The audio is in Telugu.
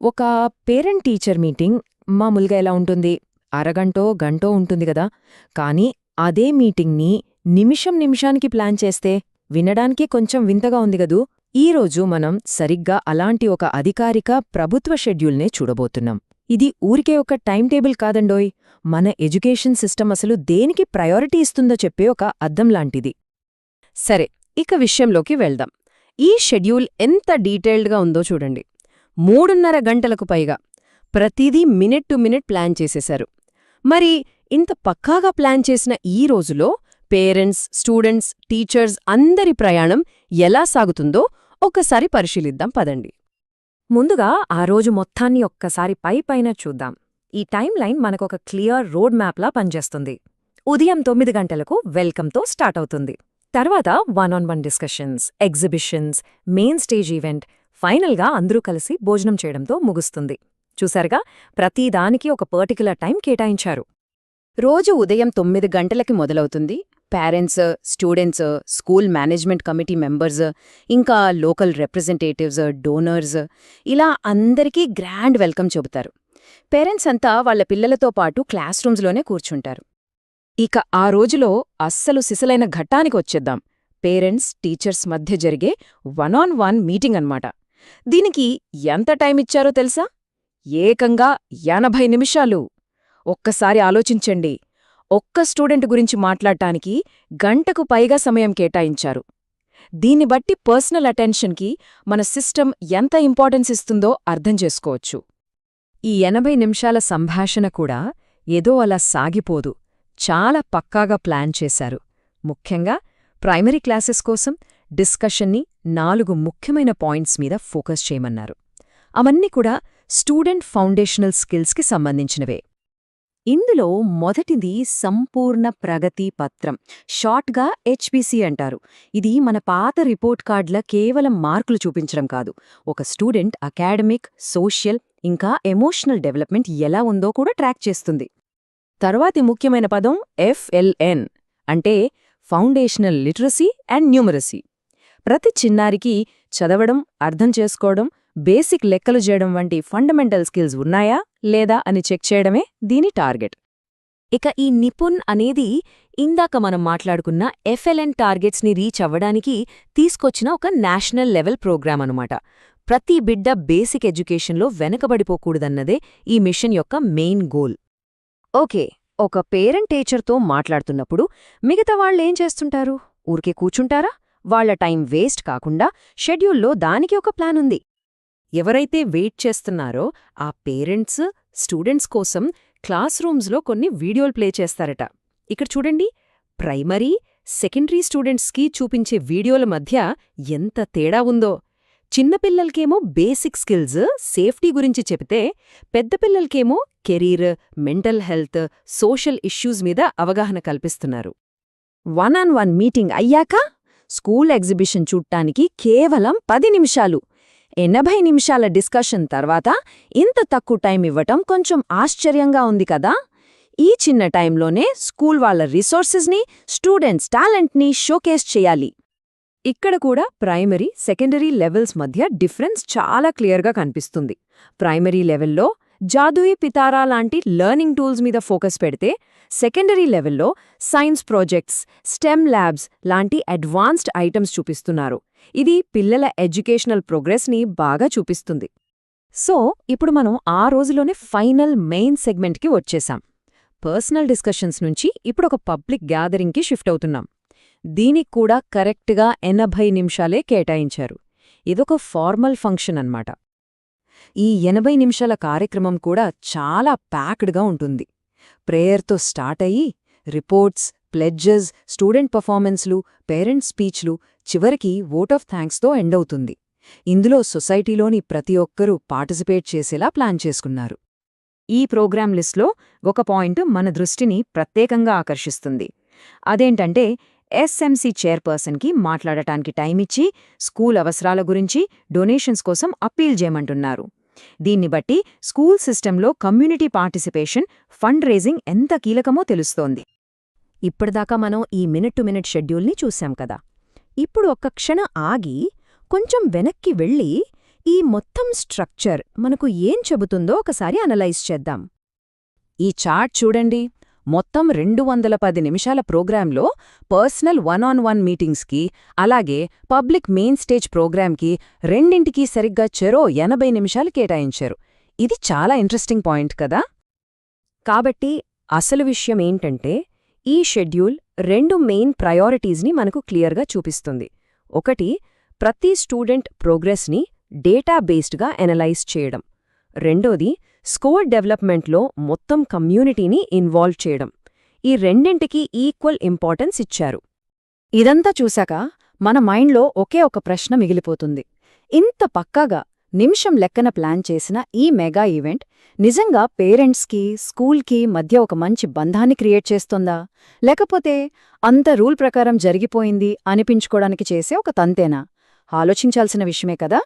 ఒక పేరెంట్ టీచర్ మీటింగ్ మామూలుగా ఎలా ఉంటుంది? అరగంటో గంటో ఉంటుంది గదా. కానీ అదే మీటింగ్ని నిమిషం నిమిషానికి ప్లాన్ చేస్తే వినడానికే కొంచెం వింతగా ఉంది గదూ. ఈరోజు మనం సరిగ్గా అలాంటి ఒక అధికారిక ప్రభుత్వ షెడ్యూల్నే చూడబోతున్నాం. ఇది ఊరికే ఒక టైం టేబుల్ కాదండోయ్, మన ఎడ్యుకేషన్ సిస్టమ్ అసలు దేనికి ప్రయారిటీ ఇస్తుందో చెప్పే ఒక అద్దం లాంటిది. సరే, ఇక విషయంలోకి వెళ్దాం. ఈ షెడ్యూల్ ఎంత డీటెయిల్డ్గా ఉందో చూడండి. 3:30 గంటలకు పైగా ప్రతిదీ మినిట్ టు మినిట్ ప్లాన్ చేసేశారు. మరి ఇంత పక్కాగా ప్లాన్ చేసిన ఈ రోజులో పేరెంట్స్, స్టూడెంట్స్, టీచర్స్ అందరి ప్రయాణం ఎలా సాగుతుందో ఒక్కసారి పరిశీలిద్దాం పదండి. ముందుగా ఆ రోజు మొత్తాన్ని ఒక్కసారి పైపైన చూద్దాం. ఈ టైం లైన్ మనకొక క్లియర్ రోడ్ మ్యాప్లా పనిచేస్తుంది. ఉదయం 9 గంటలకు వెల్కమ్తో స్టార్ట్ అవుతుంది. తర్వాత 1-on-1 discussions, exhibitions, main stage event, ఫైనల్గా అందరూ కలిసి భోజనం చేయడంతో ముగుస్తుంది. చూసారుగా, ప్రతిదానికి ఒక పర్టికులర్ టైం కేటాయించారు. రోజు ఉదయం 9 గంటలకి మొదలవుతుంది. Parents, students, school management committee members, ఇంకా లోకల్ రిప్రజెంటేటివ్స్, డోనర్స్, ఇలా అందరికీ గ్రాండ్ వెల్కమ్ చెబుతారు. పేరెంట్స్ అంతా వాళ్ల పిల్లలతో పాటు క్లాస్ రూమ్స్లోనే కూర్చుంటారు. ఇక ఆ రోజులో అస్సలు సిసలైన ఘట్టానికి వచ్చేద్దాం. పేరెంట్స్, టీచర్స్ మధ్య జరిగే 1-on-1 మీటింగ్ అన్నమాట. దీనికి ఎంత టైమిచ్చారో తెలుసా? ఏకంగా 80 నిమిషాలు. ఒక్కసారి ఆలోచించండి. ఒక్క స్టూడెంట్ గురించి మాట్లాడటానికి గంటకు పైగా సమయం కేటాయించారు. దీన్ని బట్టి పర్సనల్ అటెన్షన్కి మన సిస్టమ్ ఎంత ఇంపార్టెన్స్ ఇస్తుందో అర్థం చేసుకోవచ్చు. ఈ 80 నిమిషాల సంభాషణ కూడా ఏదో అలా సాగిపోదు. చాలా పక్కాగా ప్లాన్ చేశారు. ముఖ్యంగా ప్రైమరీ క్లాసెస్ కోసం డిస్కషన్ని 4 ముఖ్యమైన పాయింట్స్ మీద ఫోకస్ చేయమన్నారు. అవన్నీ కూడా స్టూడెంట్ ఫౌండేషనల్ స్కిల్స్కి సంబంధించినవే. ఇందులో మొదటిది సంపూర్ణ ప్రగతి పత్రం, షార్ట్గా HPC అంటారు. ఇది మన పాత రిపోర్ట్ కార్డుల కేవలం మార్కులు చూపించడం కాదు, ఒక స్టూడెంట్ అకాడమిక్, సోషల్, ఇంకా ఎమోషనల్ డెవలప్మెంట్ ఎలా ఉందో కూడా ట్రాక్ చేస్తుంది. తర్వాతి ముఖ్యమైన పదం FLN అంటే ఫౌండేషనల్ లిటరసీ అండ్ న్యూమరసీ. ప్రతి చిన్నారికి చదవడం, అర్థం చేసుకోవడం, బేసిక్ లెక్కలు చేయడం వంటి ఫండమెంటల్ స్కిల్స్ ఉన్నాయా లేదా అని చెక్ చేయడమే దీని టార్గెట్. ఇక ఈ నిపుణ్ అనేది ఇందాక మనం మాట్లాడుకున్న FLN టార్గెట్స్ని రీచ్ అవ్వడానికి తీసుకొచ్చిన ఒక నేషనల్ లెవెల్ ప్రోగ్రాం అనుమాట. ప్రతి బిడ్డ బేసిక్ ఎడ్యుకేషన్లో వెనకబడిపోకూడదన్నదే ఈ మిషన్ యొక్క మెయిన్ గోల్. ఓకే, ఒక పేరెంట్ టీచర్తో మాట్లాడుతున్నప్పుడు మిగతా వాళ్ళేం చేస్తుంటారు? ఊరికే కూర్చుంటారా? వాళ్ల టైం వేస్ట్ కాకుండా షెడ్యూల్లో దానికి ఒక ప్లాన్ ఉంది. ఎవరైతే వెయిట్ చేస్తున్నారో ఆ పేరెంట్స్, స్టూడెంట్స్ కోసం క్లాస్ రూమ్స్లో కొన్ని వీడియోలు ప్లే చేస్తారట. ఇక్కడ చూడండి, ప్రైమరీ, సెకండరీ స్టూడెంట్స్కి చూపించే వీడియోల మధ్య ఎంత తేడా ఉందో. చిన్నపిల్లలకేమో బేసిక్ స్కిల్స్, సేఫ్టీ గురించి చెబితే, పెద్ద పిల్లలకేమో career, mental health, social issues మీద అవగాహన కల్పిస్తున్నారు. 1-on-1 మీటింగ్ అయ్యాక స్కూల్ ఎగ్జిబిషన్ చూడ్టానికి కేవలం 10 నిమిషాలు. 80 నిమిషాల డిస్కషన్ తర్వాత ఇంత తక్కువ టైం ఇవ్వటం కొంచెం ఆశ్చర్యంగా ఉంది కదా. ఈ చిన్న టైంలోనే స్కూల్ వాళ్ల రిసోర్సెస్ని, స్టూడెంట్స్ టాలెంట్ని షోకేస్ చేయాలి. ఇక్కడ కూడా ప్రైమరీ, సెకండరీ లెవెల్స్ మధ్య డిఫరెన్స్ చాలా క్లియర్గా కనిపిస్తుంది. ప్రైమరీ లెవెల్లో జాదూయి పితారా లాంటి లెర్నింగ్ టూల్స్ మీద ఫోకస్ పెడితే, సెకండరీ లెవెల్లో సైన్స్ ప్రాజెక్ట్స్, స్టెమ్ ల్యాబ్స్ లాంటి అడ్వాన్స్డ్ ఐటమ్స్ చూపిస్తున్నారు. ఇది పిల్లల ఎడ్యుకేషనల్ ప్రోగ్రెస్ని బాగా చూపిస్తుంది. సో ఇప్పుడు మనం ఆ రోజులోనే ఫైనల్ మెయిన్ సెగ్మెంట్కి వచ్చేశాం. పర్సనల్ డిస్కషన్స్ నుంచి ఇప్పుడు ఒక పబ్లిక్ గ్యాదరింగ్కి షిఫ్ట్ అవుతున్నాం. దీనికి కూడా కరెక్ట్గా 80 నిమిషాలే కేటాయించారు. ఇదొక ఫార్మల్ ఫంక్షన్ అన్నమాట. ఈ 80 నిమిషాల కార్యక్రమం కూడా చాలా ప్యాక్డ్గా ఉంటుంది. ప్రేయర్తో స్టార్ట్ అయ్యి రిపోర్ట్స్, ప్లెడ్జెస్, స్టూడెంట్ పర్ఫార్మెన్స్లు, పేరెంట్స్ స్పీచ్లు, చివరికి ఓట్ ఆఫ్ థ్యాంక్స్తో ఎండ్ అవుతుంది. ఇందులో సొసైటీలోని ప్రతి ఒక్కరూ పార్టిసిపేట్ చేసేలా ప్లాన్ చేసుకున్నారు. ఈ ప్రోగ్రాం లిస్ట్లో ఒక పాయింట్ మన దృష్టిని ప్రత్యేకంగా ఆకర్షిస్తుంది. అదేంటంటే SMC చైర్పర్సన్కి మాట్లాడటానికి టైమిచ్చి స్కూల్ అవసరాల గురించి, డొనేషన్స్ కోసం అప్పీల్ చేయమంటున్నారు. దీన్ని బట్టి స్కూల్ సిస్టంలో కమ్యూనిటీ పార్టిసిపేషన్, ఫండ్ రేజింగ్ ఎంత కీలకమో తెలుస్తోంది. ఇప్పటిదాకా మనం ఈ మినిట్ టు మినిట్ షెడ్యూల్ని చూశాం కదా. ఇప్పుడు ఒక్క క్షణం ఆగి కొంచెం వెనక్కి వెళ్ళి ఈ మొత్తం స్ట్రక్చర్ మనకు ఏం చెబుతుందో ఒకసారి అనలైజ్ చేద్దాం. ఈ చార్ట్ చూడండి. మొత్తం 210 నిమిషాల ప్రోగ్రాంలో పర్సనల్ 1-on-1 మీటింగ్స్కి, అలాగే పబ్లిక్ మెయిన్ స్టేజ్ ప్రోగ్రాంకి రెండింటికీ సరిగ్గా చెరో 80 నిమిషాలు కేటాయించారు. ఇది చాలా ఇంట్రెస్టింగ్ పాయింట్ కదా. కాబట్టి అసలు విషయం ఏంటంటే, ఈ షెడ్యూల్ 2 మెయిన్ ప్రయారిటీస్ని మనకు క్లియర్గా చూపిస్తుంది. ఒకటి, ప్రతి స్టూడెంట్ ప్రోగ్రెస్ని డేటా బేస్డ్గా ఎనలైజ్ చేయడం. రెండోది, స్కోర్ డెవలప్మెంట్లో మొత్తం కమ్యూనిటీని ఇన్వాల్వ్ చేయడం. ఈ రెండింటికి ఈక్వల్ ఇంపార్టెన్స్ ఇచ్చారు. ఇదంతా చూశాక మన మైండ్లో ఒకే ఒక ప్రశ్న మిగిలిపోతుంది. ఇంత పక్కాగా నిమిషం లెక్కన ప్లాన్ చేసిన ఈ మెగా ఈవెంట్ నిజంగా పేరెంట్స్కి, స్కూల్కి మధ్య ఒక మంచి బంధాన్ని క్రియేట్ చేస్తుందా, లేకపోతే అంత రూల్ ప్రకారం జరిగిపోయింది అనిపించుకోవడానికి చేసే ఒక తంతేనా? ఆలోచించాల్సిన విషయమే కదా.